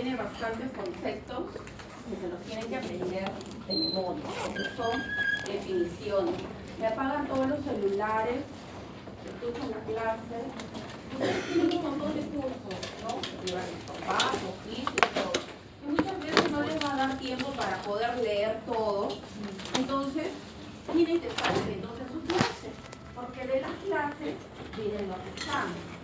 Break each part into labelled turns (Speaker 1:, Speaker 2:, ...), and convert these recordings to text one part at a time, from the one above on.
Speaker 1: tiene bastantes conceptos que se los tienen que aprender de memoria, porque son definiciones. Me apagan todos los celulares, escuchan la clase. Ustedes tienen un montón de cursos, ¿no? Llevan los papás, los hijos, todo. Y muchas veces no les va a dar tiempo para poder leer todo. Entonces, tienen que estar atentos a su clase, porque de las clases vienen los exámenes.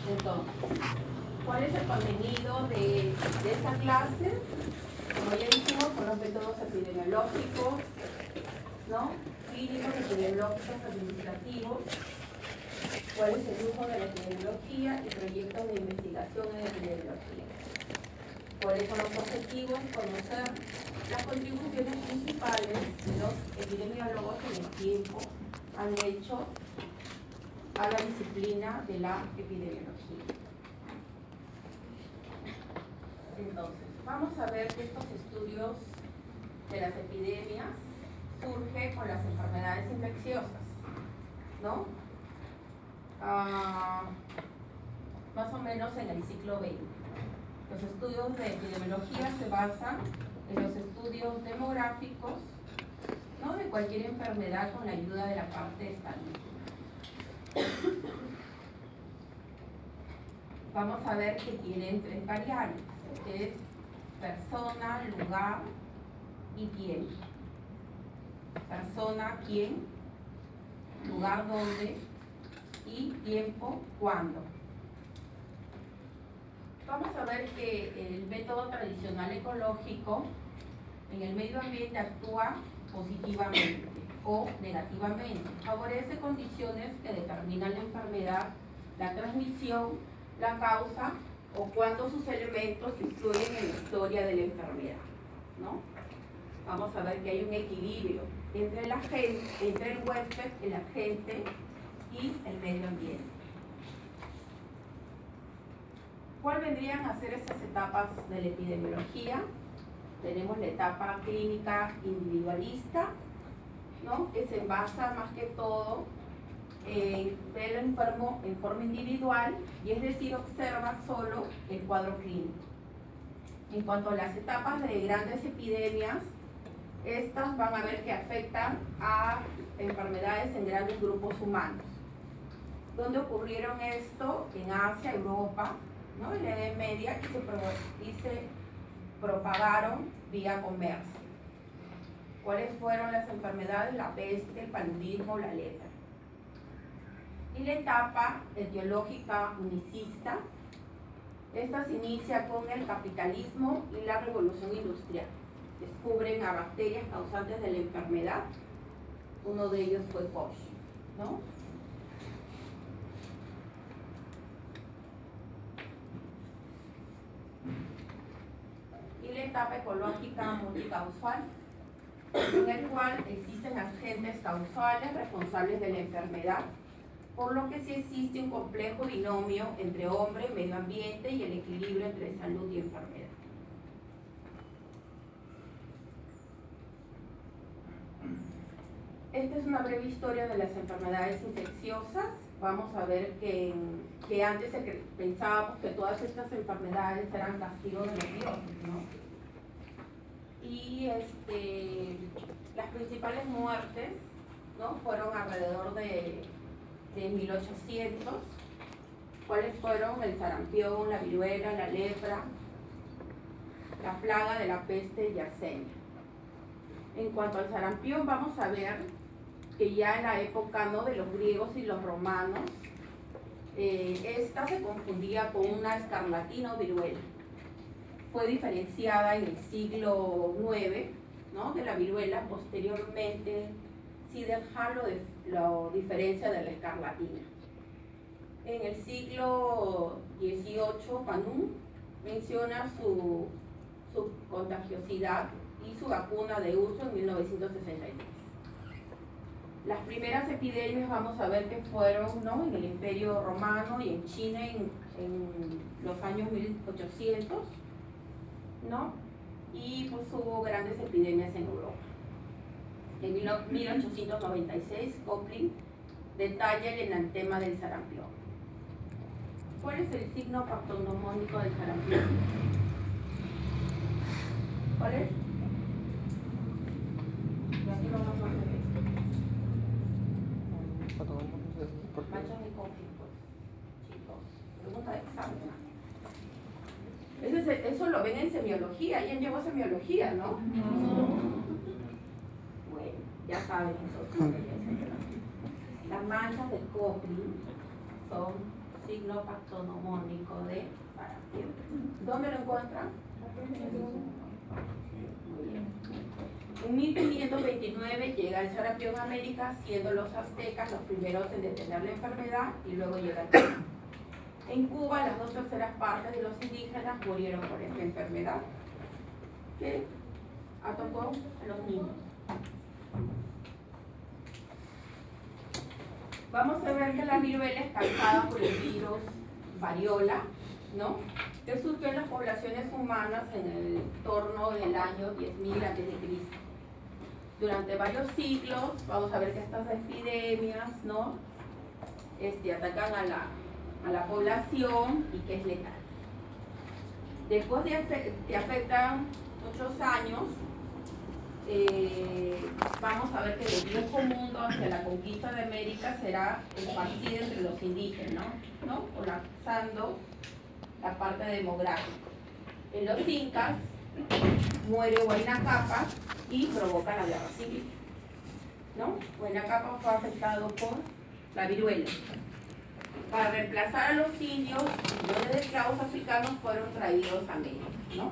Speaker 1: Entonces, ¿cuál es el contenido de esta clase? Como ya dijimos, son los métodos epidemiológicos, ¿no? Clínicos, epidemiológicos, administrativos. ¿Cuál es el uso de la epidemiología y proyectos de investigación en epidemiología? ¿Cuáles son los objetivos? Conocer las contribuciones principales que los epidemiólogos en el tiempo han hecho a la disciplina de la epidemiología. Entonces, vamos a ver que estos estudios de las epidemias surgen con las enfermedades infecciosas, ¿no? Más o menos en el siglo XX. Los estudios de epidemiología se basan en los estudios demográficos, ¿no? De cualquier enfermedad con la ayuda de la parte estadística. Vamos a ver que tienen tres variables, que es persona, lugar y tiempo. Persona, quién, lugar, dónde y tiempo, cuándo. Vamos a ver que el método tradicional ecológico en el medio ambiente actúa positivamente o negativamente. Favorece condiciones que determinan la enfermedad, la transmisión, la causa o cuando sus elementos influyen en la historia de la enfermedad, ¿no? Vamos a ver que hay un equilibrio entre el huésped, el agente y el medio ambiente. ¿Cuál vendrían a ser estas etapas de la epidemiología? Tenemos la etapa clínica individualista, ¿no? Que se basa más que todo en ver al enfermo en forma individual, y es decir, observa solo el cuadro clínico. En cuanto a las etapas de grandes epidemias, estas van a ver que afectan a enfermedades en grandes grupos humanos. ¿Dónde ocurrieron esto? En Asia, Europa, ¿no? En la Edad Media, y se propagaron vía comercio. ¿Cuáles fueron las enfermedades? La peste, el paludismo, la lepra. Y la etapa etiológica unicista, esta se inicia con el capitalismo y la revolución industrial. Descubren a bacterias causantes de la enfermedad. Uno de ellos fue Koch, ¿no? Y la etapa ecológica multicausal, en el cual existen agentes causales responsables de la enfermedad, por lo que sí existe un complejo binomio entre hombre, medio ambiente y el equilibrio entre salud y enfermedad. Esta es una breve historia de las enfermedades infecciosas. Vamos a ver que antes pensábamos que todas estas enfermedades eran castigo de los dioses, ¿no? Y las principales muertes, ¿no? Fueron alrededor de 1800. ¿Cuáles fueron? El sarampión, la viruela, la lepra, la plaga de la peste yersinia. En cuanto al sarampión, vamos a ver que ya en la época, ¿no?, de los griegos y los romanos, esta se confundía con una escarlatina o viruela. Fue diferenciada en el siglo IX, ¿no?, de la viruela. Posteriormente, Siderhard lo diferencia de la escarlatina. En el siglo XVIII, Panum menciona su contagiosidad y su vacuna de uso en 1963. Las primeras epidemias vamos a ver que fueron, ¿no?, en el Imperio Romano y en China en los años 1800, ¿no? Y pues hubo grandes epidemias en Europa. En 1896, Copley detalla el enantema del sarampión. ¿Cuál es el signo patognomónico del sarampión? ¿Cuál es? Y aquí vamos a ver esto. Manchas de Copley, pues, chicos. Pregunta de examen. Eso lo ven en semiología. ¿Quién llevó semiología, no? Bueno, ya saben eso. Las manchas de Copley son signo patognomónico de sarampión. ¿Dónde lo encuentran? Muy bien. En 1529 llega el sarampión a América, siendo los aztecas los primeros en detener la enfermedad y luego llega a China. En Cuba, las 2/3 partes de los indígenas murieron por esta enfermedad que atacó a los niños. Vamos a ver que la viruela es causada por el virus variola, ¿no?, que surgió en las poblaciones humanas en el torno del año 10.000 a.C. Durante varios siglos vamos a ver que estas epidemias, ¿no?, atacan a la población y que es letal. Después de que afectan muchos años, vamos a ver que el viejo mundo hacia la conquista de América será esparcida entre los indígenas, ¿no?, colapsando la parte demográfica. En los incas muere Huayna Cápac y provoca la guerra civil, ¿no? Huayna Cápac fue afectado por la viruela. Para reemplazar a los indios, millones de esclavos africanos fueron traídos a América, ¿no?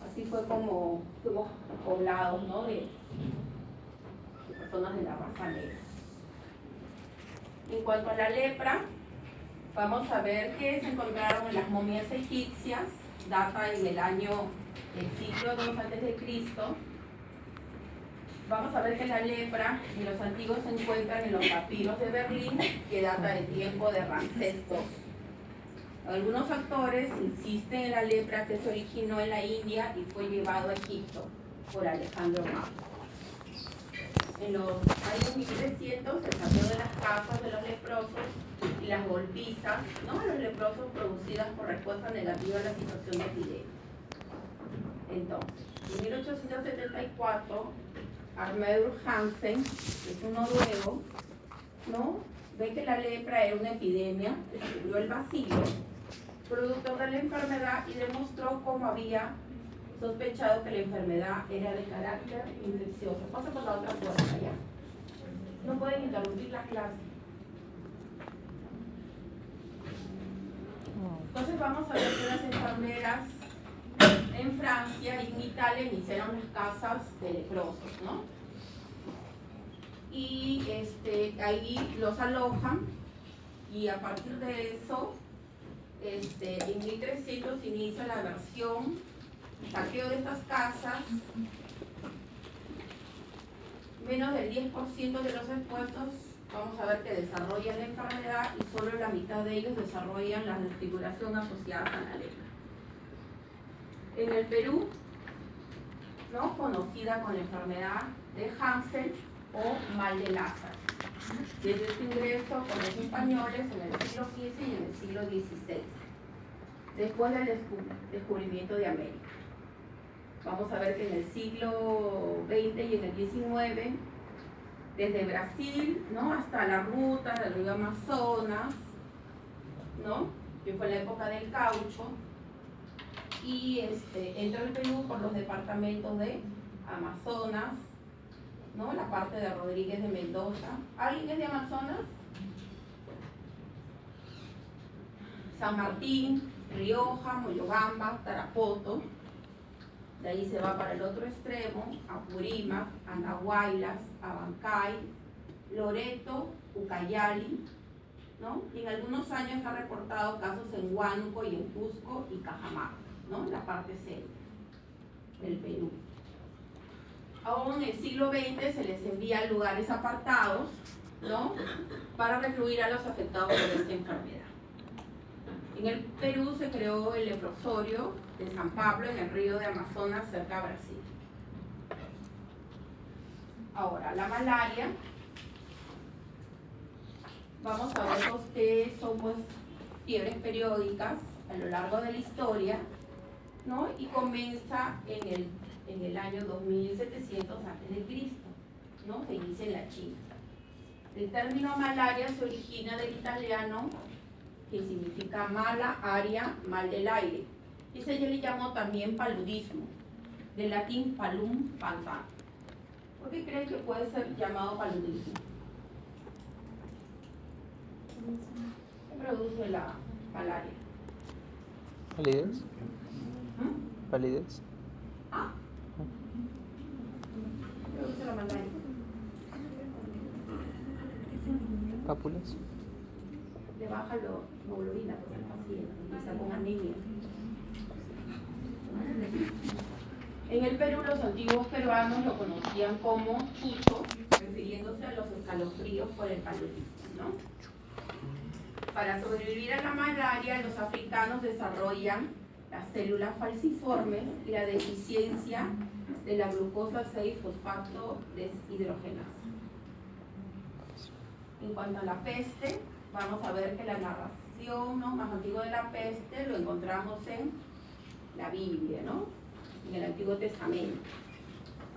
Speaker 1: Así fue como fuimos poblados, ¿no?, de personas de la raza negra. En cuanto a la lepra, vamos a ver que se encontraron en las momias egipcias, data en el año del siglo II a.C. Vamos a ver que la lepra en los antiguos se encuentran en los papiros de Berlín, que data del tiempo de Ramsés II. Algunos autores insisten en la lepra que se originó en la India y fue llevado a Egipto por Alejandro Magno. En los años 1300 se saqueó de las casas de los leprosos y las golpizas, ¿no?, a los leprosos producidas por respuesta negativa a la situación de epidemia. Entonces, en 1874, Arndur Hansen, que es un noruego, ¿no?, ve que la lepra era una epidemia, descubrió el bacilo, productor de la enfermedad, y demostró cómo había sospechado que la enfermedad era de carácter infeccioso. Pasa por la otra puerta, ¿ya? No pueden interrumpir la clase. Entonces vamos a ver que las enfermeras en Francia y en Italia iniciaron las casas de leprosos, ¿no? Y ahí los alojan, y a partir de eso, en 1300 inicia la versión, saqueo de estas casas. Menos del 10% de los expuestos vamos a ver que desarrollan la enfermedad, y solo la mitad de ellos desarrollan la desfiguración asociada a la lepra. En el Perú, ¿no?, conocida con la enfermedad de Hansen o mal de Lázaro, desde su ingreso con los españoles en el siglo XV y en el siglo XVI, después del descubrimiento de América. Vamos a ver que en el siglo XX y en el XIX, desde Brasil, ¿no?, hasta la ruta del río Amazonas, ¿no?, que fue la época del caucho, y entró el Perú por los departamentos de Amazonas, ¿no?, la parte de Rodríguez de Mendoza. ¿Alguien es de Amazonas? San Martín, Rioja, Moyobamba, Tarapoto. De ahí se va para el otro extremo, Apurímac, Andahuaylas, Abancay, Loreto, Ucayali, ¿no? Y en algunos años ha reportado casos en Huánuco y en Cusco y Cajamarca, ¿no?, en la parte centro del Perú. Aún en el siglo XX se les envía a lugares apartados, ¿no?, para recluir a los afectados por esta enfermedad. En el Perú se creó el leprosorio de San Pablo en el río de Amazonas, cerca de Brasil. Ahora, la malaria. Vamos a ver que son pues fiebres periódicas a lo largo de la historia, ¿no? Y comienza en el año 2700 a.C., ¿no? Se inicia en la China. El término malaria se origina del italiano, que significa mala, aria, mal del aire, y se le llamó también paludismo, del latín palum, pantano. ¿Por qué creen que puede ser llamado paludismo? ¿Qué produce la malaria?
Speaker 2: Palidez. Palidez.
Speaker 1: Ah, ¿qué produce la malaria?
Speaker 2: Pápulas.
Speaker 1: Le baja la hemoglobina por el paciente, empieza con anemia. En el Perú, los antiguos peruanos lo conocían como chucho, refiriéndose a los escalofríos por el paludismo, ¿no? Para sobrevivir a la malaria, los africanos desarrollan las células falciformes y la deficiencia de la glucosa 6-fosfato deshidrogenasa. En cuanto a la peste, vamos a ver que la narración, ¿no?, más antigua de la peste lo encontramos en la Biblia, ¿no?, en el Antiguo Testamento.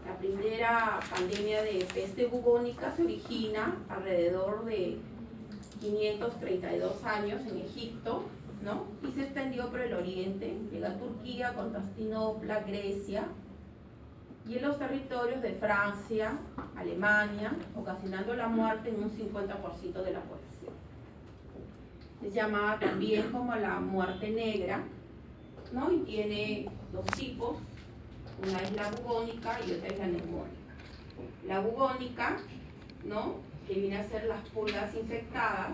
Speaker 1: La primera pandemia de peste bubónica se origina alrededor de 532 años en Egipto, ¿no?, y se extendió por el oriente, llega a Turquía, Constantinopla, Grecia, y en los territorios de Francia, Alemania, ocasionando la muerte en un 50% de la población. Es llamada también como la muerte negra, ¿no?, y tiene dos tipos, una es la bubónica y otra es la neumónica. La bubónica, ¿no?, que viene a ser las pulgas infectadas.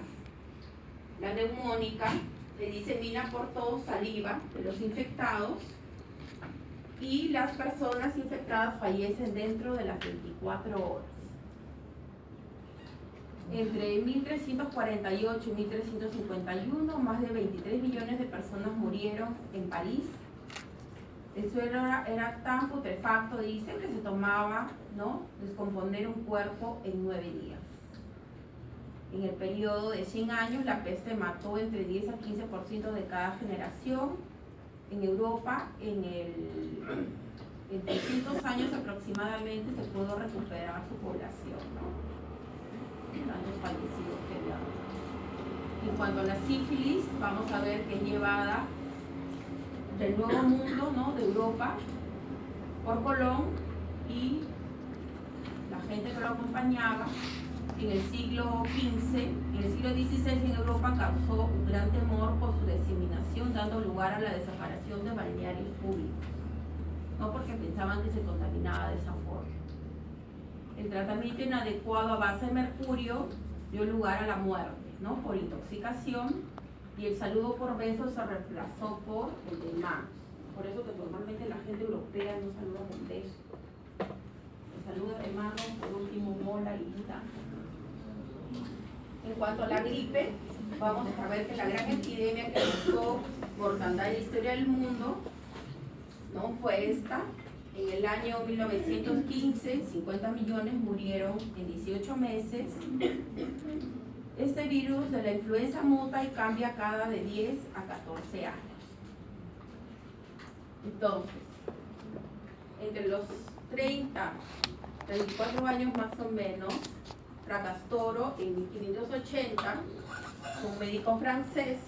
Speaker 1: La neumónica se disemina por todo saliva de los infectados, y las personas infectadas fallecen dentro de las 24 horas. Entre 1348 y 1351, más de 23 millones de personas murieron en París. El suelo era tan putrefacto, dicen, que se tomaba, ¿no?, descomponer un cuerpo en 9 días. En el periodo de 100 años, la peste mató entre 10 a 15% de cada generación. En Europa, en 300 años aproximadamente, se pudo recuperar su población, ¿no?, tantos fallecidos que había. En cuanto a la sífilis, vamos a ver que es llevada del Nuevo Mundo, ¿no?, de Europa, por Colón y la gente que lo acompañaba. En el siglo XV, en el siglo XVI en Europa causó un gran temor por su diseminación, dando lugar a la desaparición de balnearios públicos, no porque pensaban que se contaminaba de esa forma. El tratamiento inadecuado a base de mercurio dio lugar a la muerte, ¿no?, por intoxicación, y el saludo por besos se reemplazó por el de manos. Por eso que normalmente la gente europea no saluda con besos. El saludo de manos, por último, mola y tal. En cuanto a la gripe, vamos a ver que la gran epidemia que causó mortandad en la historia del mundo, ¿no?, fue esta. En el año 1915, 50 millones murieron en 18 meses. Este virus de la influenza muta y cambia cada de 10 a 14 años. Entonces, entre los 34 años más o menos, Fracastoro, en 1580, un médico francés,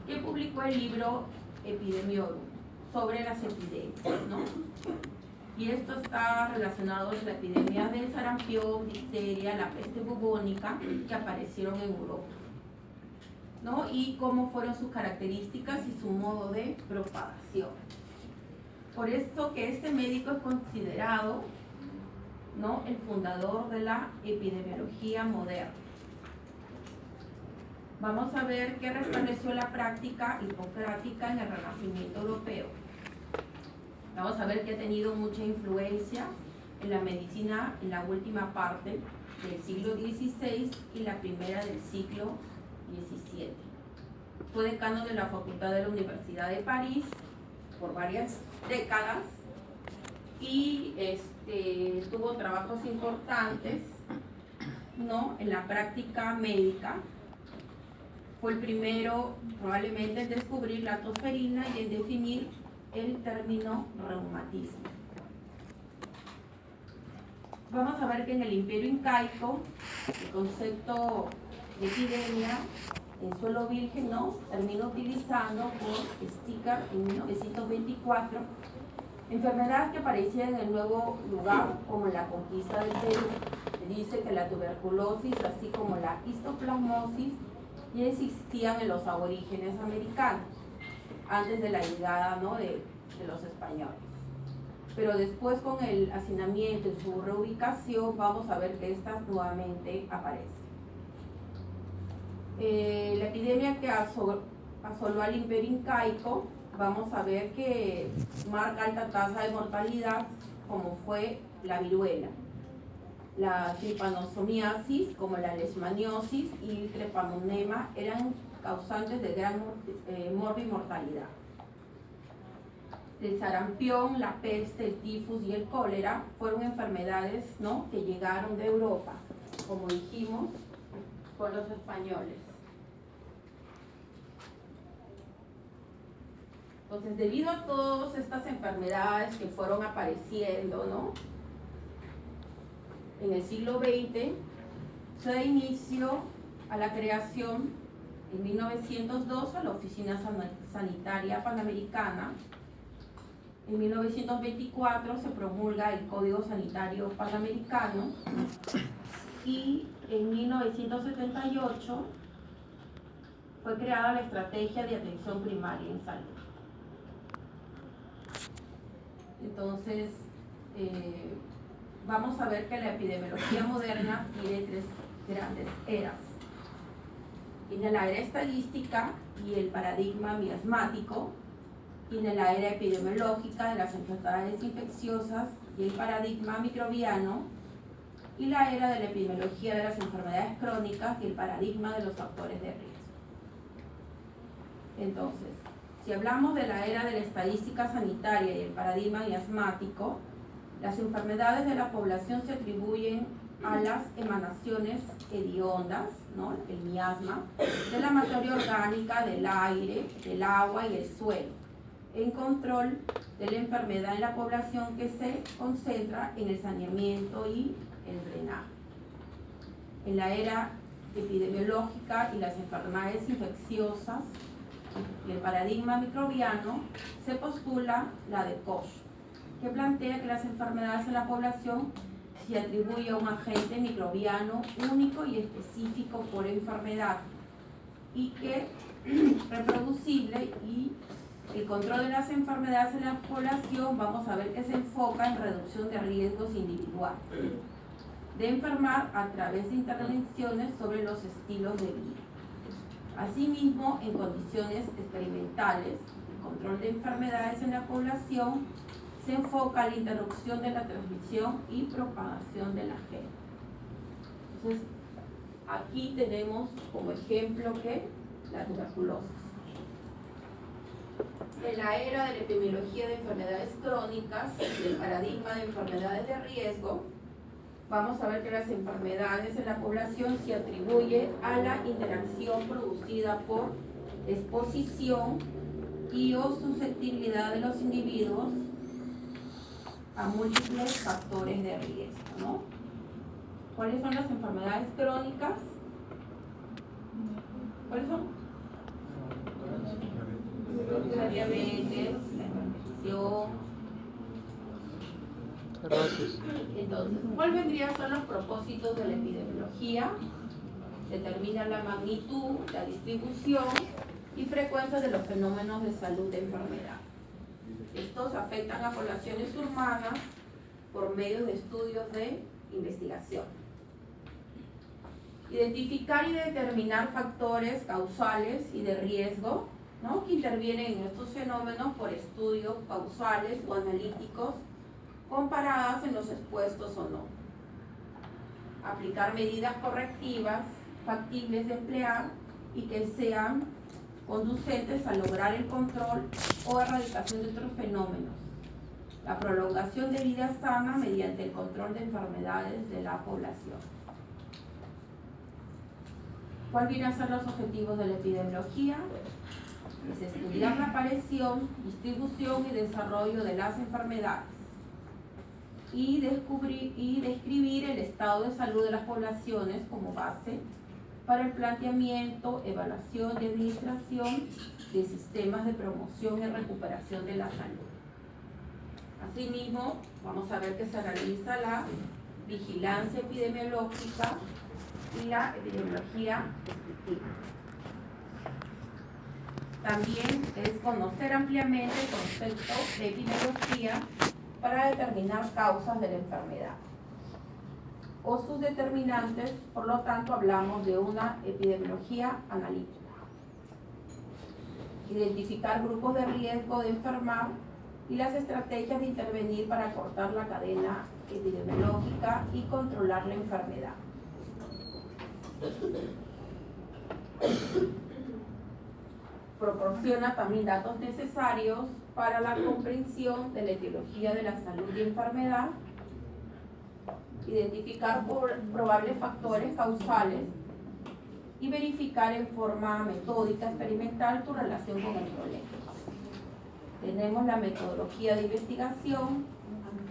Speaker 1: que publicó el libro Epidemiorum, sobre las epidemias, ¿no? Y esto está relacionado con la epidemia de sarampión, difteria, la peste bubónica, que aparecieron en Europa, ¿no?, y cómo fueron sus características y su modo de propagación. Por esto que este médico es considerado, ¿no?, el fundador de la epidemiología moderna. Vamos a ver qué restableció la práctica hipocrática en el Renacimiento europeo. Vamos a ver que ha tenido mucha influencia en la medicina en la última parte del siglo XVI y la primera del siglo XVII. Fue decano de la Facultad de la Universidad de París por varias décadas y tuvo trabajos importantes, ¿no?, en la práctica médica. Fue el primero probablemente en descubrir la tosferina y en definir el término reumatismo. Vamos a ver que en el Imperio Incaico el concepto de epidemia en suelo virgen, ¿no?, terminó utilizando por Sticker en 1924 enfermedades que aparecían en el nuevo lugar, como la conquista del Perú. Dice que la tuberculosis, así como la histoplasmosis, ya existían en los aborígenes americanos, antes de la llegada, ¿no?, de los españoles. Pero después, con el hacinamiento y su reubicación, vamos a ver que estas nuevamente aparecen. La epidemia que asoló al Imperio Incaico, vamos a ver que marca alta tasa de mortalidad, como fue la viruela, la tripanosomiasis, como la leishmaniosis y el treponema, eran causantes de gran morbimortalidad. El sarampión, la peste, el tifus y el cólera fueron enfermedades, ¿no?, que llegaron de Europa, como dijimos, con los españoles. Entonces, debido a todas estas enfermedades que fueron apareciendo, ¿no?, en el siglo XX, se da inicio a la creación en 1902 a la Oficina Sanitaria Panamericana. En 1924 se promulga el Código Sanitario Panamericano y en 1978 fue creada la Estrategia de Atención Primaria en Salud. Entonces, vamos a ver que la epidemiología moderna tiene tres grandes eras. Tiene la era estadística y el paradigma miasmático. Tiene la era epidemiológica de las enfermedades infecciosas y el paradigma microbiano. Y la era de la epidemiología de las enfermedades crónicas y el paradigma de los factores de riesgo. Entonces, si hablamos de la era de la estadística sanitaria y el paradigma miasmático, las enfermedades de la población se atribuyen a las emanaciones hediondas, ¿no?, el miasma, de la materia orgánica, del aire, del agua y el suelo, en control de la enfermedad en la población, que se concentra en el saneamiento y el drenaje. En la era epidemiológica y las enfermedades infecciosas y el paradigma microbiano, se postula la de Koch, que plantea que las enfermedades en la población se atribuye a un agente microbiano único y específico por enfermedad y que reproducible, y el control de las enfermedades en la población, vamos a ver que se enfoca en reducción de riesgos individuales de enfermar a través de intervenciones sobre los estilos de vida. Asimismo, en condiciones experimentales, el control de enfermedades en la población se enfoca en la interrupción de la transmisión y propagación de la gente. Entonces, aquí tenemos como ejemplo que la tuberculosis. En la era de la epidemiología de enfermedades crónicas y el paradigma de enfermedades de riesgo, vamos a ver que las enfermedades en la población se atribuye a la interacción producida por exposición y o susceptibilidad de los individuos a múltiples factores de riesgo, ¿no? ¿Cuáles son las enfermedades crónicas? ¿Cuáles son? La diabetes, la hipertensión. Entonces, ¿cuál vendría a ser los propósitos de la epidemiología? Determina la magnitud, la distribución y frecuencia de los fenómenos de salud de enfermedad. Estos afectan a poblaciones humanas por medio de estudios de investigación. Identificar y determinar factores causales y de riesgo, ¿no?, que intervienen en estos fenómenos por estudios causales o analíticos comparadas en los expuestos o no. Aplicar medidas correctivas factibles de emplear y que sean conducentes a lograr el control o erradicación de otros fenómenos. La prolongación de vida sana mediante el control de enfermedades de la población. ¿Cuál viene a ser los objetivos de la epidemiología? Es estudiar la aparición, distribución y desarrollo de las enfermedades y describir el estado de salud de las poblaciones como base para el planteamiento, evaluación y administración de sistemas de promoción y recuperación de la salud. Asimismo, vamos a ver que se realiza la vigilancia epidemiológica y la epidemiología descriptiva. También es conocer ampliamente el concepto de epidemiología para determinar causas de la enfermedad o sus determinantes. Por lo tanto, hablamos de una epidemiología analítica. Identificar grupos de riesgo de enfermar y las estrategias de intervenir para cortar la cadena epidemiológica y controlar la enfermedad. Proporciona también datos necesarios para la comprensión de la etiología de la salud y enfermedad, identificar probables factores causales y verificar en forma metódica experimental tu relación con el problema. Tenemos la metodología de investigación,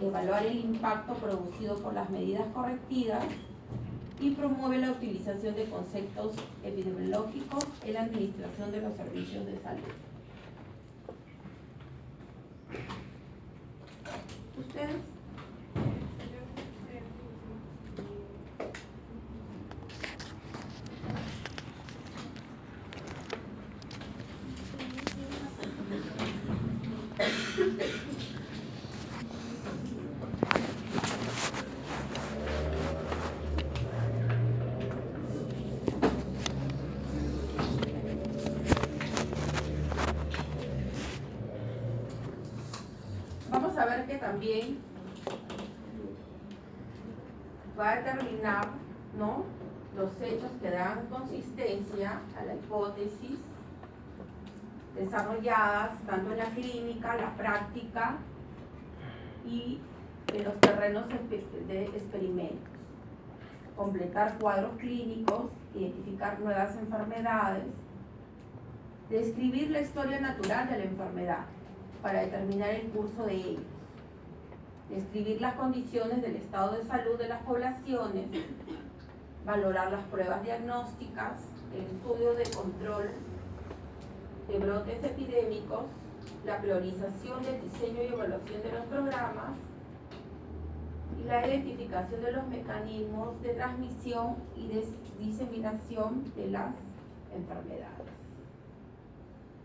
Speaker 1: evaluar el impacto producido por las medidas correctivas y promueve la utilización de conceptos epidemiológicos en la administración de los servicios de salud. ¿Ustedes? Vamos a ver que también va a determinar, ¿no?, los hechos que dan consistencia a la hipótesis desarrolladas tanto en la clínica, la práctica y en los terrenos de experimentos. Completar cuadros clínicos, identificar nuevas enfermedades, describir la historia natural de la enfermedad para determinar el curso de ellos, describir las condiciones del estado de salud de las poblaciones, valorar las pruebas diagnósticas, el estudio de control de brotes epidémicos, la priorización del diseño y evaluación de los programas y la identificación de los mecanismos de transmisión y de diseminación de las enfermedades.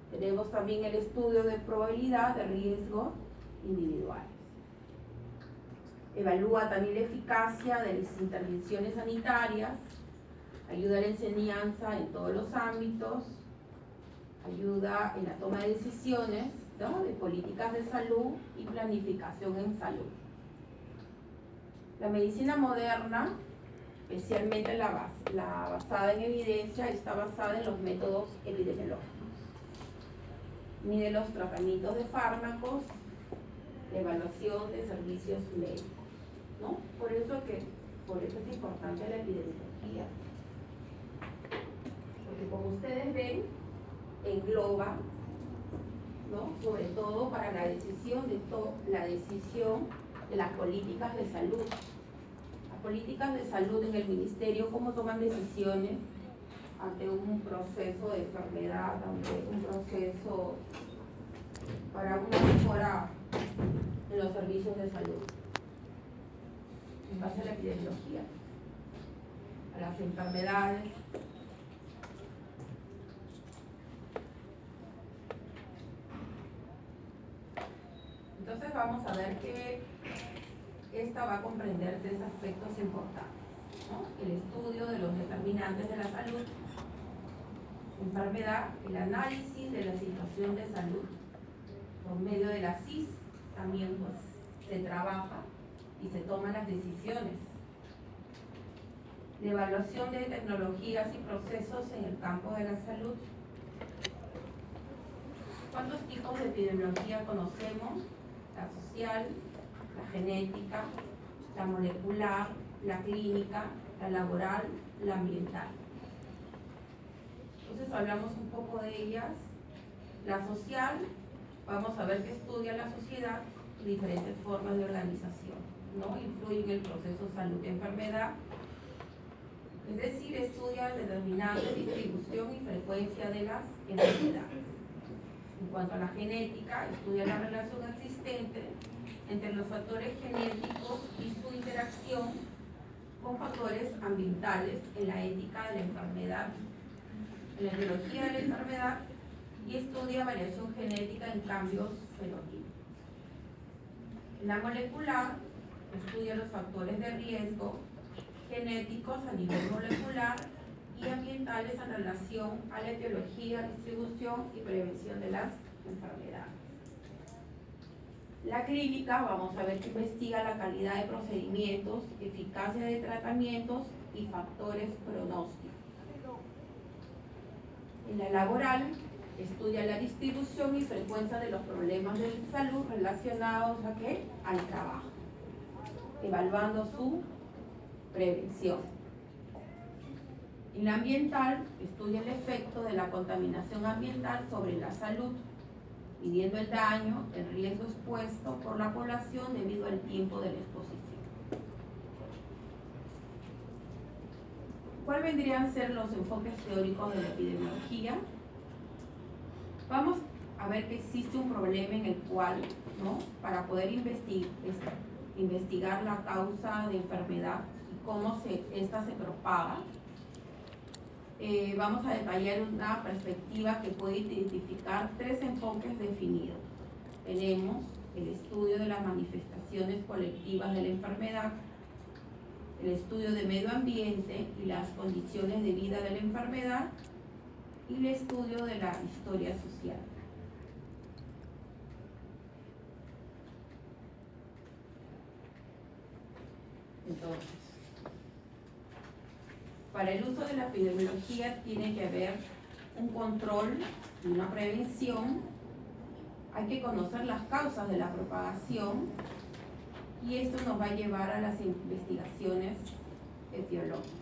Speaker 1: Tenemos también el estudio de probabilidad de riesgo individuales. Evalúa también la eficacia de las intervenciones sanitarias, ayuda a la enseñanza en todos los ámbitos, ayuda en la toma de decisiones, ¿no?, de políticas de salud y planificación en salud. La medicina moderna, especialmente la basada en evidencia, está basada en los métodos epidemiológicos. Mide los tratamientos de fármacos, la evaluación de servicios médicos, ¿no? Por eso es importante la epidemiología. Porque como ustedes ven, engloba, ¿no?, sobre todo para la decisión de las políticas de salud. Las políticas de salud en el ministerio, cómo toman decisiones ante un proceso de enfermedad, ante un proceso para una mejora en los servicios de salud, en base a la epidemiología, a las enfermedades. Entonces vamos a ver que esta va a comprender tres aspectos importantes, ¿no? El estudio de los determinantes de la salud, enfermedad, el análisis de la situación de salud. Por medio de la CIS también pues, se trabaja y se toman las decisiones. La evaluación de tecnologías y procesos en el campo de la salud. ¿Cuántos tipos de epidemiología conocemos? La social, la genética, la molecular, la clínica, la laboral, la ambiental. Entonces hablamos un poco de ellas. La social, vamos a ver que estudia la sociedad y diferentes formas de organización, ¿no? Influye en el proceso salud-enfermedad, es decir, estudia determinante distribución y frecuencia de las enfermedades. En cuanto a la genética, estudia la relación existente entre los factores genéticos y su interacción con factores ambientales en la ética de la enfermedad, en la biología de la enfermedad, y estudia variación genética en cambios fenotípicos. En la molecular, estudia los factores de riesgo genéticos a nivel molecular y ambientales en relación a la etiología, distribución y prevención de las enfermedades. La clínica, vamos a ver que investiga la calidad de procedimientos, eficacia de tratamientos y factores pronósticos. En la laboral, estudia la distribución y frecuencia de los problemas de salud relacionados ¿a qué? Al trabajo, evaluando su prevención. En la ambiental, estudia el efecto de la contaminación ambiental sobre la salud, midiendo el daño, el riesgo expuesto por la población debido al tiempo de la exposición. ¿Cuáles vendrían a ser los enfoques teóricos de la epidemiología? Vamos a ver que existe un problema en el cual, ¿no? Para poder investigar la causa de enfermedad y cómo esta se propaga, vamos a detallar una perspectiva que puede identificar tres enfoques definidos. Tenemos el estudio de las manifestaciones colectivas de la enfermedad, el estudio de medio ambiente y las condiciones de vida de la enfermedad, y el estudio de la historia social. Entonces, para el uso de la epidemiología tiene que haber un control y una prevención. Hay que conocer las causas de la propagación y esto nos va a llevar a las investigaciones etiológicas.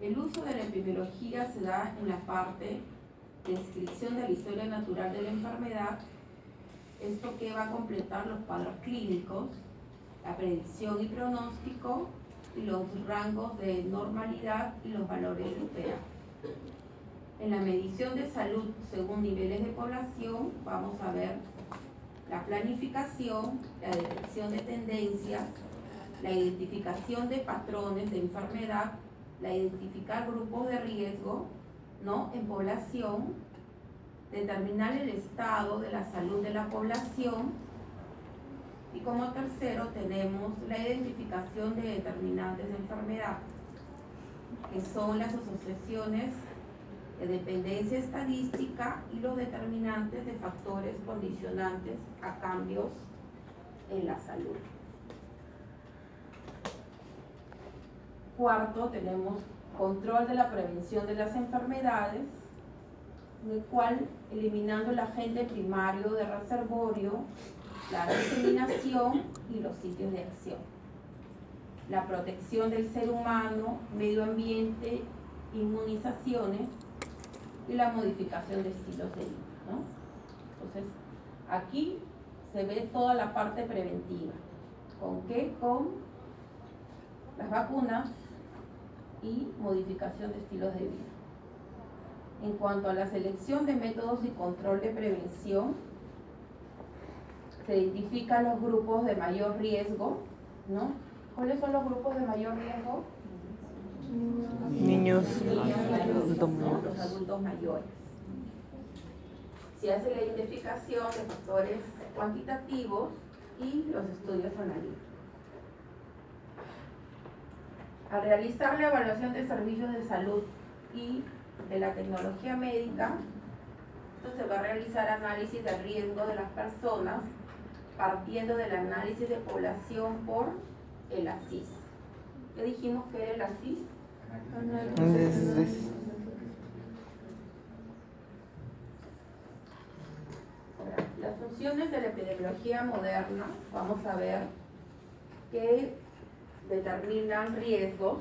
Speaker 1: El uso de la epidemiología se da en la parte de descripción de la historia natural de la enfermedad, esto que va a completar los cuadros clínicos, la predicción y pronóstico, y los rangos de normalidad y los valores esperados. En la medición de salud según niveles de población, vamos a ver la planificación, la detección de tendencias, la identificación de patrones de enfermedad, la identificar grupos de riesgo, ¿no? En población, determinar el estado de la salud de la población, y como tercero tenemos la identificación de determinantes de enfermedad, que son las asociaciones de dependencia estadística y los determinantes de factores condicionantes a cambios en la salud. Cuarto, tenemos control de la prevención de las enfermedades, en el cual eliminando el agente primario de reservorio, la diseminación y los sitios de acción. La protección del ser humano, medio ambiente, inmunizaciones y la modificación de estilos de vida, ¿no? Entonces, aquí se ve toda la parte preventiva. ¿Con qué? Con las vacunas y modificación de estilos de vida. En cuanto a la selección de métodos y control de prevención, se identifican los grupos de mayor riesgo, ¿no? ¿Cuáles son los grupos de mayor riesgo?
Speaker 2: Niños,
Speaker 1: ¿no? Los adultos mayores. Se hace la identificación de factores cuantitativos y los estudios analíticos. Al realizar la evaluación de servicios de salud y de la tecnología médica, esto se va a realizar análisis de riesgo de las personas partiendo del análisis de población por el ACIS. ¿Qué dijimos que era el ACIS? Las funciones de la epidemiología moderna, vamos a ver que determinan riesgos,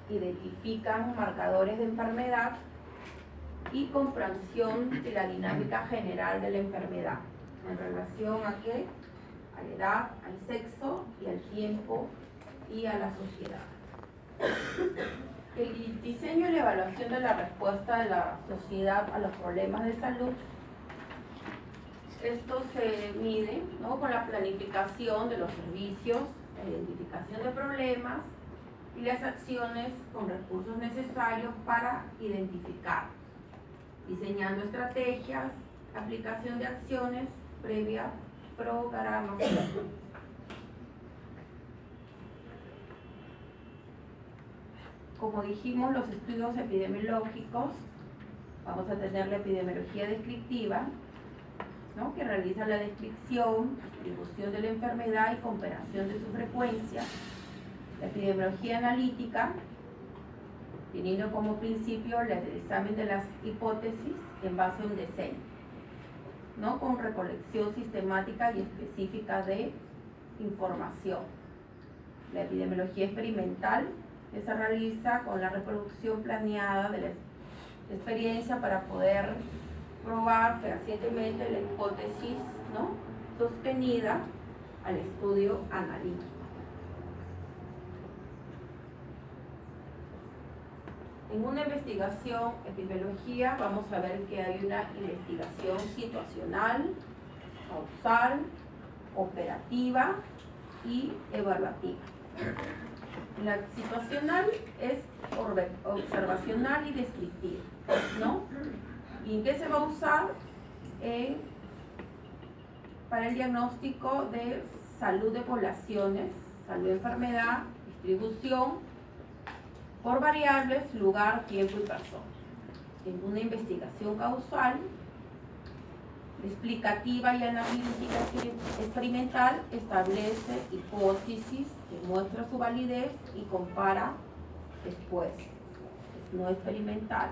Speaker 1: identifican marcadores de enfermedad y comprensión de la dinámica general de la enfermedad en relación a qué, a la edad, al sexo y al tiempo y a la sociedad. El diseño y la evaluación de la respuesta de la sociedad a los problemas de salud. Esto se mide, ¿no?, con la planificación de los servicios, la identificación de problemas y las acciones con recursos necesarios para identificar, diseñando estrategias, aplicación de acciones previa programación. Como dijimos, los estudios epidemiológicos, vamos a tener la epidemiología descriptiva, ¿no?, que realiza la descripción, distribución de la enfermedad y comparación de su frecuencia. La epidemiología analítica, teniendo como principio el examen de las hipótesis en base a un diseño, ¿no?, con recolección sistemática y específica de información. La epidemiología experimental, que se realiza con la reproducción planeada de la experiencia para poder probar fehacientemente la hipótesis, ¿no?, sostenida al estudio analítico. En una investigación epidemiología vamos a ver que hay una investigación situacional, causal, operativa y evaluativa. La situacional es observacional y descriptiva, ¿no? ¿Y en qué se va a usar? Para el diagnóstico de salud de poblaciones, salud de enfermedad, distribución, por variables, lugar, tiempo y persona. En una investigación causal, explicativa y analítica experimental, establece hipótesis, demuestra su validez y compara después. Es no experimental.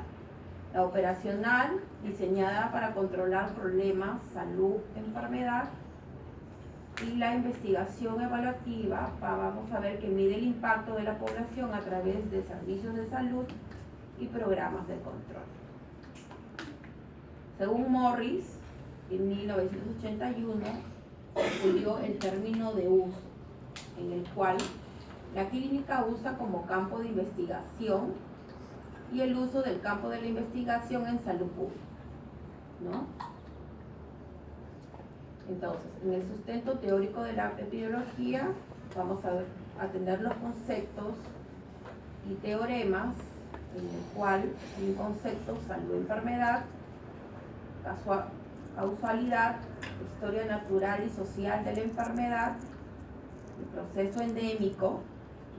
Speaker 1: La operacional, diseñada para controlar problemas, salud, enfermedad. Y la investigación evaluativa, vamos a ver que mide el impacto de la población a través de servicios de salud y programas de control. Según Morris, en 1981, estudió el término de uso, en el cual la clínica usa como campo de investigación y el uso del campo de la investigación en salud pública, ¿no? Entonces, en el sustento teórico de la epidemiología vamos a tener los conceptos y teoremas, en el cual hay un concepto salud-enfermedad, causalidad, historia natural y social de la enfermedad, el proceso endémico,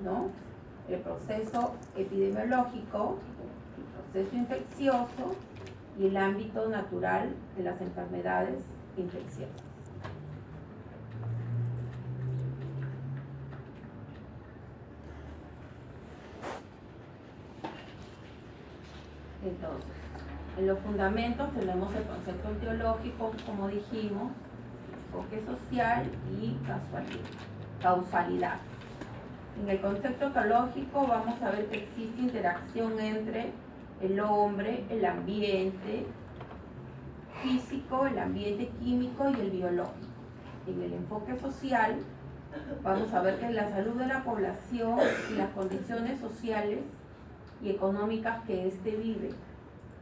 Speaker 1: ¿no?, el proceso epidemiológico, el proceso infeccioso y el ámbito natural de las enfermedades infecciosas. Entonces, en los fundamentos tenemos el concepto teológico, como dijimos, enfoque social y causalidad. En el concepto teológico vamos a ver que existe interacción entre el hombre, el ambiente físico, el ambiente químico y el biológico. En el enfoque social vamos a ver que la salud de la población y las condiciones sociales y económicas que éste vive.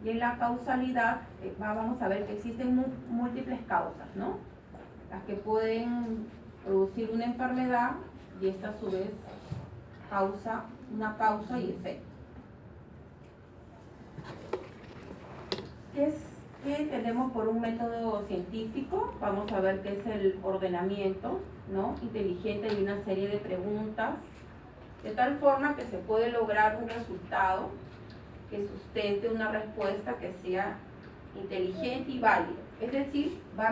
Speaker 1: Y en la causalidad vamos a ver que existen múltiples causas, ¿no?, las que pueden producir una enfermedad y esta a su vez causa una causa y efecto. ¿Qué es ¿Qué entendemos por un método científico? Vamos a ver qué es el ordenamiento, ¿no?, inteligente de una serie de preguntas, de tal forma que se puede lograr un resultado que sustente una respuesta que sea inteligente y válida. Es decir, va a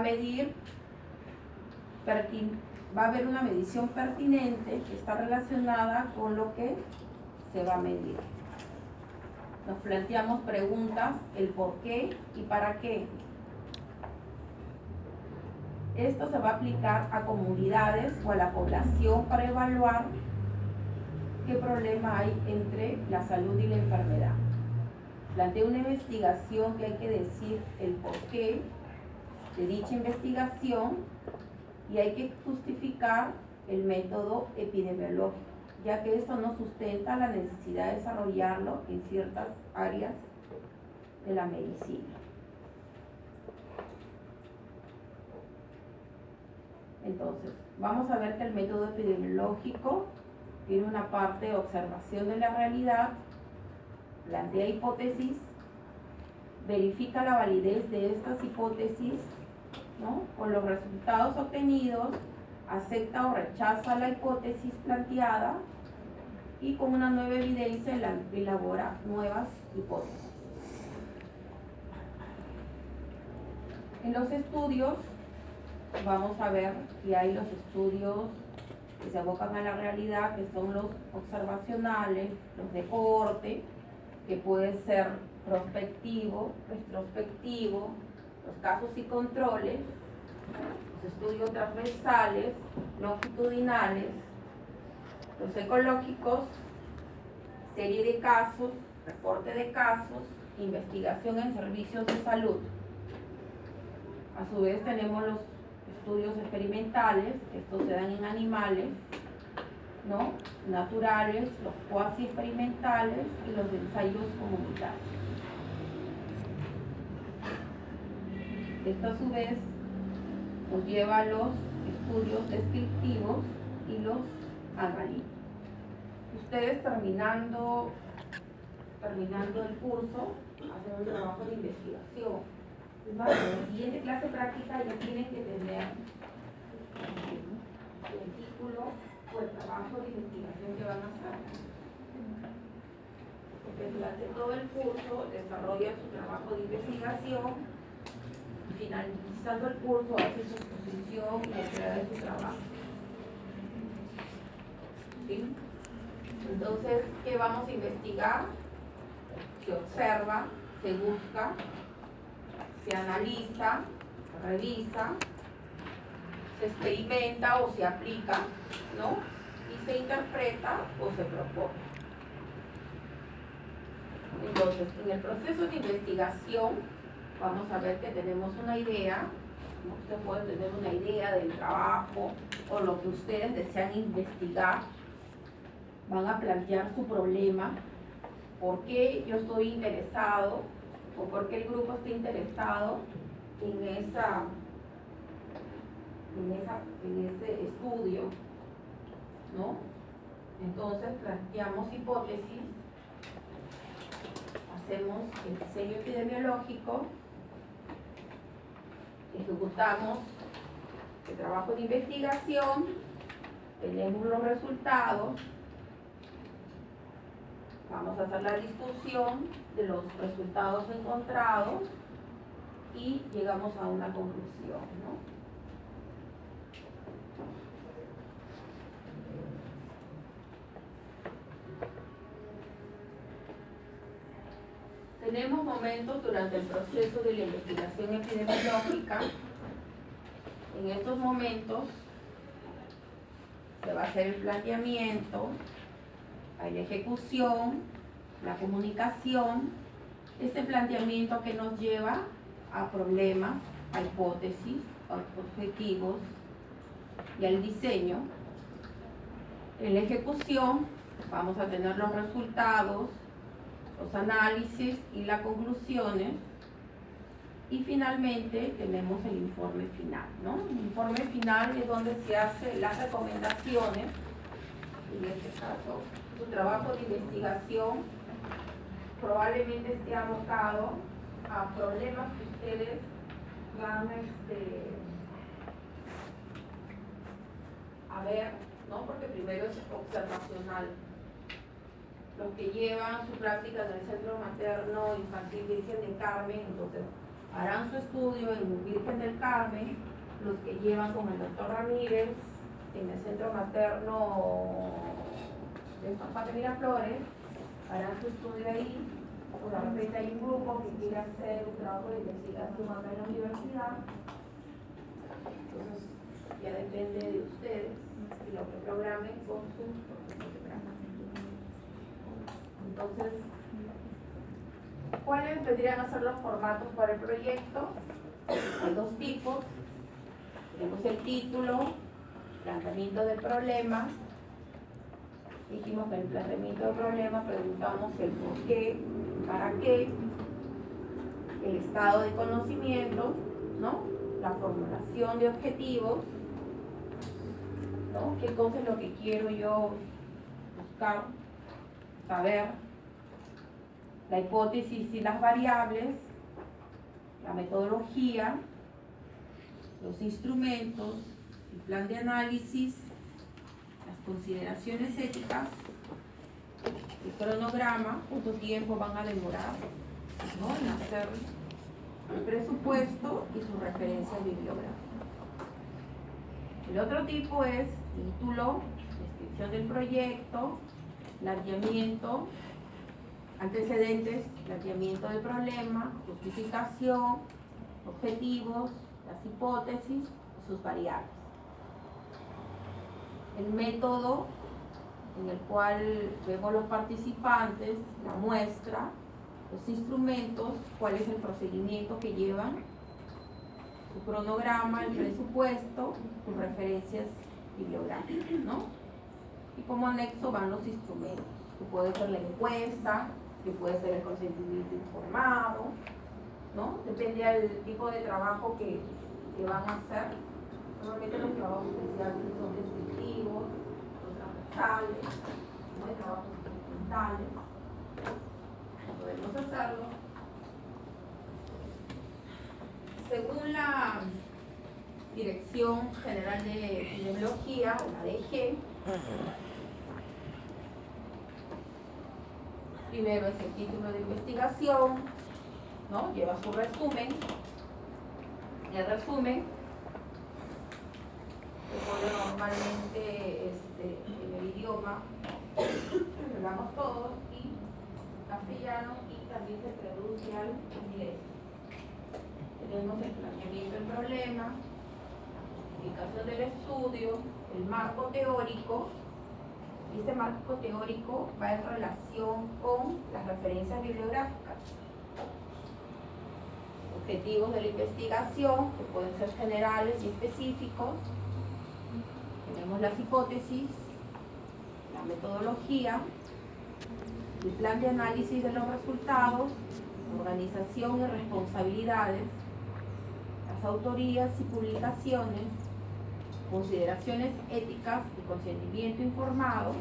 Speaker 1: haber una medición pertinente que está relacionada con lo que se va a medir. Nos planteamos preguntas, el por qué y para qué. Esto se va a aplicar a comunidades o a la población para evaluar qué problema hay entre la salud y la enfermedad. Plantea una investigación que hay que decir el porqué de dicha investigación y hay que justificar el método epidemiológico, ya que esto no sustenta la necesidad de desarrollarlo en ciertas áreas de la medicina. Entonces, vamos a ver que el método epidemiológico tiene una parte de observación de la realidad, plantea hipótesis, verifica la validez de estas hipótesis, ¿no?, con los resultados obtenidos, acepta o rechaza la hipótesis planteada y con una nueva evidencia elabora nuevas hipótesis. En los estudios vamos a ver que hay los estudios que se abocan a la realidad, que son los observacionales, los de corte, que puede ser prospectivo, retrospectivo, los casos y controles, los estudios transversales, longitudinales, los ecológicos, serie de casos, reporte de casos, investigación en servicios de salud. A su vez tenemos los estudios experimentales, que estos se dan en animales, ¿no?, naturales, los cuasi experimentales y los ensayos comunitarios. Esto a su vez nos lleva a los estudios descriptivos y los analíticos. Ustedes terminando el curso hacen un trabajo de investigación. Es más, en la siguiente clase práctica ya tienen que tener el título o el trabajo de investigación que van a hacer. Porque durante todo el curso desarrollan su trabajo de investigación y finalizando el curso hacen su exposición y entrega de su trabajo. ¿Sí? Entonces, ¿qué vamos a investigar? Se observa, se busca, se analiza, se revisa, se experimenta o se aplica, ¿no?, y se interpreta o se propone. Entonces, en el proceso de investigación vamos a ver que tenemos una idea, ¿no? Usted puede tener una idea del trabajo o lo que ustedes desean investigar. Van a plantear su problema, por qué yo estoy interesado o por qué el grupo está interesado en ese estudio, ¿no? Entonces planteamos hipótesis, hacemos el diseño epidemiológico, ejecutamos el trabajo de investigación, tenemos los resultados, vamos a hacer la discusión de los resultados encontrados y llegamos a una conclusión, ¿no? Tenemos momentos durante el proceso de la investigación epidemiológica. En estos momentos se va a hacer el planteamiento, hay la ejecución, la comunicación, este planteamiento que nos lleva a problemas, a hipótesis, a objetivos y al diseño. En la ejecución vamos a tener los resultados, los análisis y las conclusiones, y finalmente tenemos el informe final, ¿no? El informe final es donde se hacen las recomendaciones. En este caso, su trabajo de investigación probablemente esté abocado a problemas que ustedes van a ver, ¿no? Porque primero es observacional. Los que llevan su práctica en el Centro Materno Infantil Virgen del Carmen, entonces harán su estudio en Virgen del Carmen. Los que llevan con el doctor Ramírez en el Centro Materno de San Juan de Miraflores, harán su estudio ahí. O de repente hay un grupo que quiere hacer un trabajo de investigación acá en la universidad. Entonces ya depende de ustedes y lo que programen con sus profesores de práctica. Entonces, ¿cuáles vendrían a ser los formatos para el proyecto? Hay dos tipos. Tenemos el título, planteamiento del problema. Dijimos que en el planteamiento del problema preguntamos el por qué, para qué, el estado de conocimiento, ¿no? La formulación de objetivos, ¿no? ¿Qué cosa es lo que quiero yo buscar, saber? La hipótesis y las variables, la metodología, los instrumentos, el plan de análisis, las consideraciones éticas, el cronograma, cuánto tiempo van a demorar, ¿no? En hacer el presupuesto y sus referencias bibliográficas. El otro tipo es título, descripción del proyecto, planteamiento, antecedentes, planteamiento del problema, justificación, objetivos, las hipótesis y sus variables. El método en el cual vemos los participantes, la muestra, los instrumentos, cuál es el procedimiento que llevan, su cronograma, el presupuesto, sus referencias bibliográficas, ¿no? Y como anexo van los instrumentos, que puede ser la encuesta, que puede ser el consentimiento informado, ¿no? Depende del tipo de trabajo que van a hacer. Normalmente los trabajos especiales son descriptivos, los transversales, ¿no? Hay trabajos documentales. Podemos hacerlo. Según la Dirección General de Epidemiología, o la DG, primero es el título de investigación, ¿no? Lleva su resumen. El resumen se pone normalmente en el idioma que hablamos todos, y castellano, y también se traduce al inglés. Tenemos el planteamiento del problema, la justificación del estudio, el marco teórico. Este marco teórico va en relación con las referencias bibliográficas. Objetivos de la investigación, que pueden ser generales y específicos. Tenemos las hipótesis, la metodología, el plan de análisis de los resultados, organización y responsabilidades, las autorías y publicaciones, consideraciones éticas y consentimiento informado,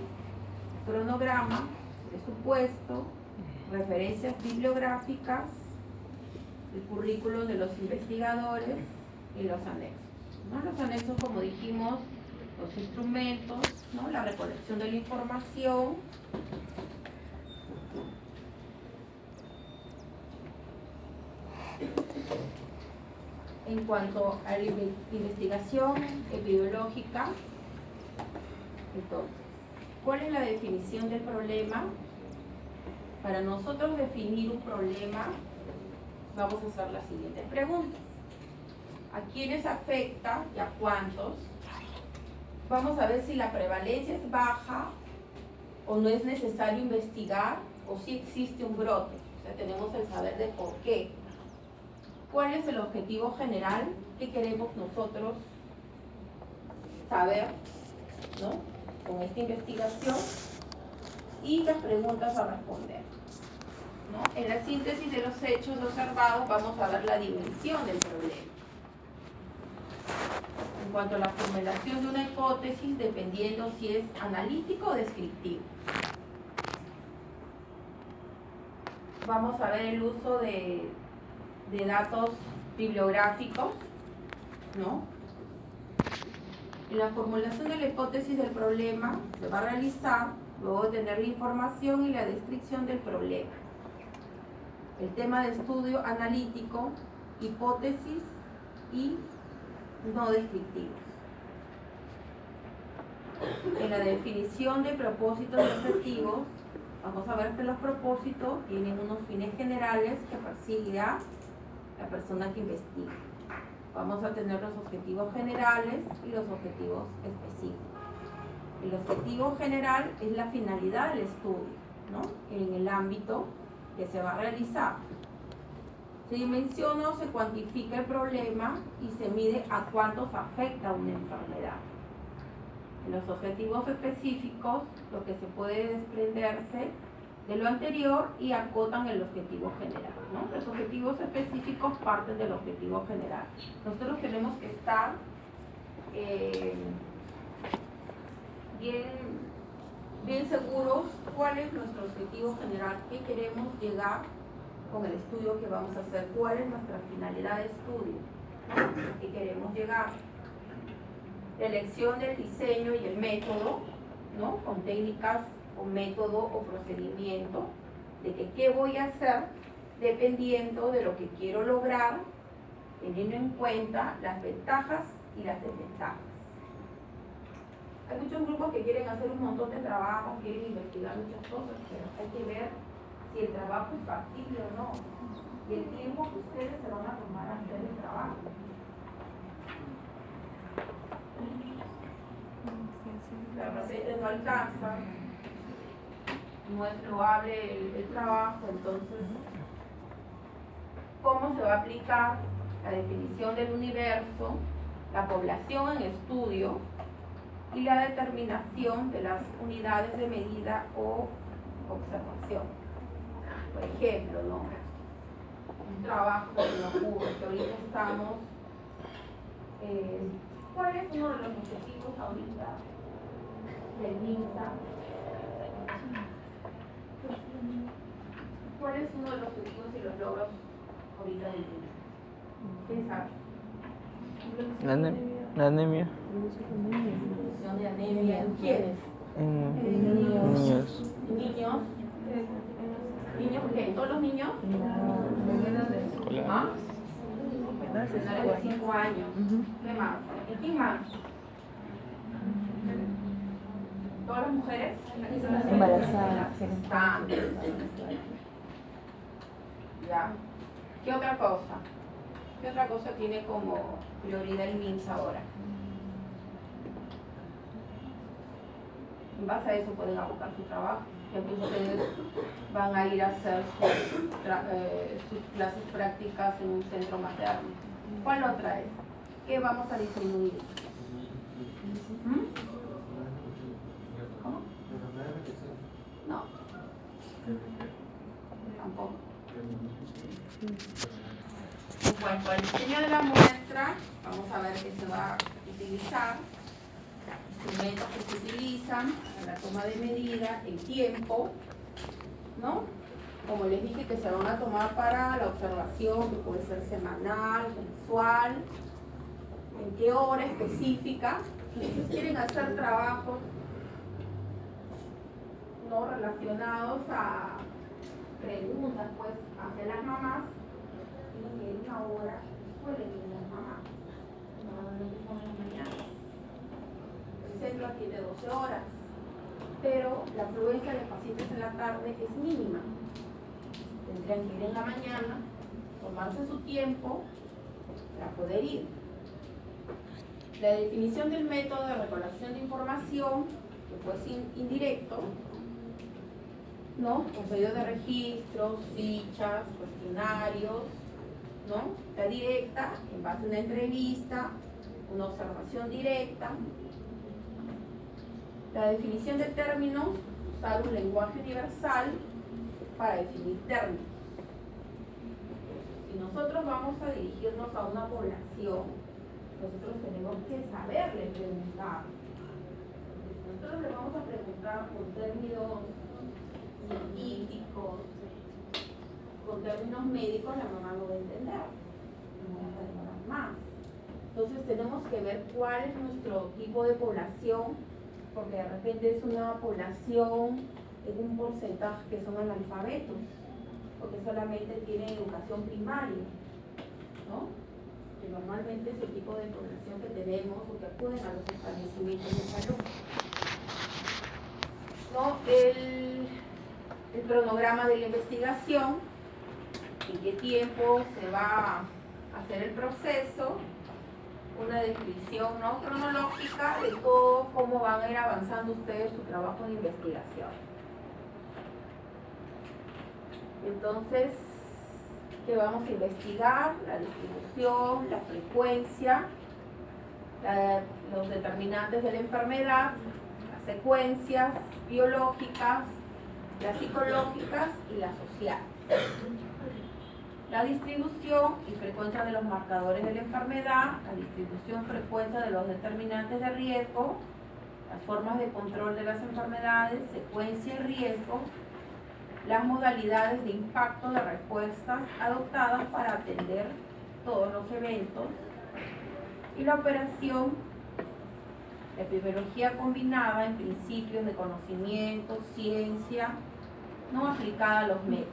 Speaker 1: cronograma, presupuesto, referencias bibliográficas, el currículum de los investigadores y los anexos, ¿no? Los anexos, como dijimos, los instrumentos, ¿no? La recolección de la información, en cuanto a la investigación epidemiológica. Entonces, ¿cuál es la definición del problema? Para nosotros definir un problema, vamos a hacer las siguientes preguntas. ¿A quiénes afecta y a cuántos? Vamos a ver si la prevalencia es baja o no es necesario investigar, o si existe un brote. O sea, tenemos el saber de por qué. ¿Cuál es el objetivo general que queremos nosotros saber, ¿no? Con esta investigación? Y las preguntas a responder, ¿no? En la síntesis de los hechos observados vamos a ver la dimensión del problema. En cuanto a la formulación de una hipótesis, dependiendo si es analítico o descriptivo. Vamos a ver el uso de de datos bibliográficos, ¿no? En la formulación de la hipótesis del problema se va a realizar luego de tener la información y la descripción del problema. El tema de estudio analítico, hipótesis y no descriptivos. En la definición de propósitos y objetivos, vamos a ver que los propósitos tienen unos fines generales que persigue la persona que investiga. Vamos a tener los objetivos generales y los objetivos específicos. El objetivo general es la finalidad del estudio, ¿no? En el ámbito que se va a realizar. Se dimensiona o se cuantifica el problema y se mide a cuántos afecta una enfermedad. En los objetivos específicos, lo que se puede desprenderse de lo anterior y acotan el objetivo general, ¿no? Los objetivos específicos parten del objetivo general. Nosotros tenemos que estar bien seguros cuál es nuestro objetivo general, qué queremos llegar con el estudio que vamos a hacer, cuál es nuestra finalidad de estudio, a qué queremos llegar. La elección del diseño y el método, ¿no? Con técnicas o método o procedimiento, de que qué voy a hacer dependiendo de lo que quiero lograr, teniendo en cuenta las ventajas y las desventajas. Hay muchos grupos que quieren hacer un montón de trabajo, quieren investigar muchas cosas, pero hay que ver si el trabajo es factible o no, y el tiempo que ustedes se van a tomar a hacer el trabajo. La repente no alcanza, no es loable el trabajo, entonces, ¿cómo se va a aplicar la definición del universo, la población en estudio y la determinación de las unidades de medida o observación? Por ejemplo, ¿no? Un trabajo que me ocurre, que ahorita estamos, ¿cuál es uno de los objetivos ahorita del MINSA? ¿Cuál es uno de los objetivos y los logros ahorita del MINSA? ¿Quién sabe?
Speaker 2: La anemia.
Speaker 1: Reducción de anemia. ¿En quiénes?
Speaker 2: Niños.
Speaker 1: Niños. ¿Niños qué? ¿Todos los niños? ¿Ah? Menores de 5 años. ¿Qué más? ¿Y quién más? ¿Todas las mujeres?
Speaker 3: Embarazadas.
Speaker 1: Ya. ¿Qué otra cosa? ¿Qué otra cosa tiene como prioridad el MINSA ahora? En base a eso pueden abocar su trabajo. Ejemplo, ustedes van a ir a hacer sus clases prácticas en un centro materno. ¿Cuál otra es? ¿Qué vamos a disminuir? ¿Cómo? No. Tampoco. En cuanto al diseño de la muestra, vamos a ver qué se va a utilizar. Instrumentos que se utilizan para la toma de medida, el tiempo, ¿no? Como les dije, que se van a tomar para la observación, que puede ser semanal, mensual, en qué hora específica. Si ustedes quieren hacer trabajos no relacionados a preguntas, pues, hacia las mamás, tienen que ir una hora, suelen ir las mamás, normalmente son en la mañana. El centro tiene 12 horas, pero la afluencia de pacientes en la tarde es mínima. Tendrían que ir en la mañana, tomarse su tiempo para poder ir. La definición del método de recolección de información, que puede ser indirecto, ¿no? Con pedido de registros, fichas, cuestionarios, ¿no? La directa, en base a una entrevista, una observación directa. La definición de términos, usar un lenguaje universal para definir términos. Si nosotros vamos a dirigirnos a una población, nosotros tenemos que saberle preguntar. Nosotros le vamos a preguntar por términos científicos, con términos médicos la mamá no va a entender, nos vamos a demorar más. Entonces tenemos que ver cuál es nuestro tipo de población, porque de repente es una población en un porcentaje que son analfabetos, porque solamente tienen educación primaria, ¿no? Que normalmente es el tipo de población que tenemos o que acuden a los establecimientos de salud. ¿No? El cronograma de la investigación, en qué tiempo se va a hacer el proceso, una descripción no cronológica de todo cómo van a ir avanzando ustedes su trabajo de investigación. Entonces, ¿qué vamos a investigar? La distribución, la frecuencia, los determinantes de la enfermedad, las secuencias biológicas, las psicológicas y las sociales. La distribución y frecuencia de los marcadores de la enfermedad, la distribución y frecuencia de los determinantes de riesgo, las formas de control de las enfermedades, secuencia y riesgo, las modalidades de impacto de respuestas adoptadas para atender todos los eventos y la operación de epidemiología combinada en principios de conocimiento, ciencia, no aplicada a los medios,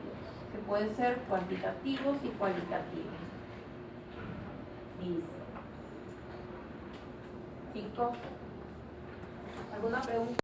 Speaker 1: que pueden ser cuantitativos y cualitativos. Listo. Chicos, ¿alguna pregunta?